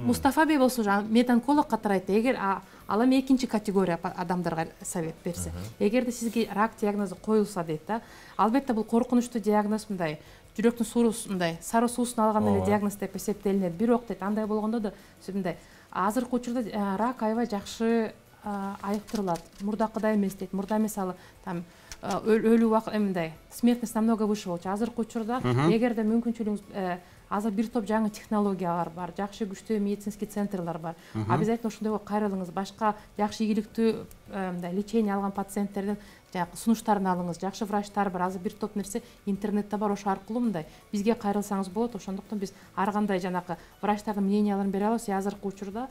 Мустафа бей болсо метонколог катары айтты, эгер ал эми экинчи категория адамдарга совет берсе, эгерде сизге рак диагнозу коюлса дейт да, албетте бул коркунучтуу диагноз, мындай жүрөктүн суусундай сары суусун алган эле диагноз деп эсептелинет. Бирок дейт, андай болгондо да мындай азыркы учурда рак аябай жакшы айыктырылат. Мурдакыдай эмес дейт. Мурда мисалы там өлүү убакыт мындай смертность намного выше болчу. Азыркы учурда эгерде мүмкүнчүлүгүңүз азыр бир топ жаңы технологиялар бар, жакшы күчтүү медицинский центрлер бар. Обязательно ошондойго кайрылыңыз. Башка жакшы ийгиликтүү мындай лечение алган пациенттерден сунуштарын алыңыз. Жакшы врачтар бар. Азыр бир топ нерсе интернетте бар, ошо аркылуу мындай бизге кайрылсаңыз болот. Ошондуктан биз ар кандай жанакы врачтардын мненияларын бере алабыз. Азыркы учурда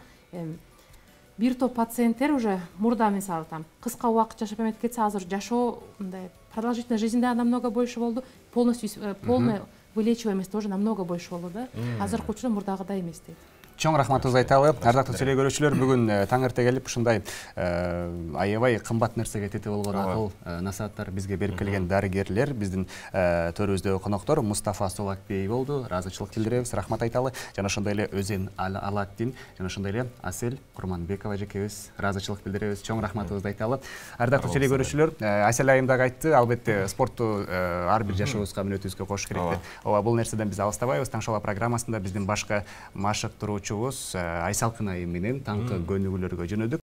бир топ пациенттер уже мурда мисалы там кыска убакыт жашап эметип кетсе, азыр жашоо мындай продолжительность жизни намного больше болду. Полностью полное вылечиваемость тоже намного больше болду да. Азыркы учурда мурдагыдай эмес дейт. Чоң рахматыбызды айталы. Ардактуу теле көрүүчүлөр, бүгүн таң эрте келип ушундай аябай кымбат нерсеге тете болгон акыл насааттар бизге берип келген дарыгерлер, биздин төрүбүздөгү коноктор Мустафа Солакбей болду. Ыраазычылык билдиребиз, рахмат айталы. Жана ошондой эле Өзен Алаттин, жана ошондой эле Асель Курманбекова жекебиз ыраазычылык билдиребиз. Чоң рахматыбызды айталы. Ардактуу теле көрүүчүлөр, Асель айым дагы айтты, албетте спортту ар бир жашообузга мүнөтүбүзгө кошуш керек деп. Ооба, бул нерседен биз алыстабайбыз. Таң шоу программасында биздин башка машыктыруучубуз Айсалкын айым менен таңкы көнүгүүлөргө жөнөдүк.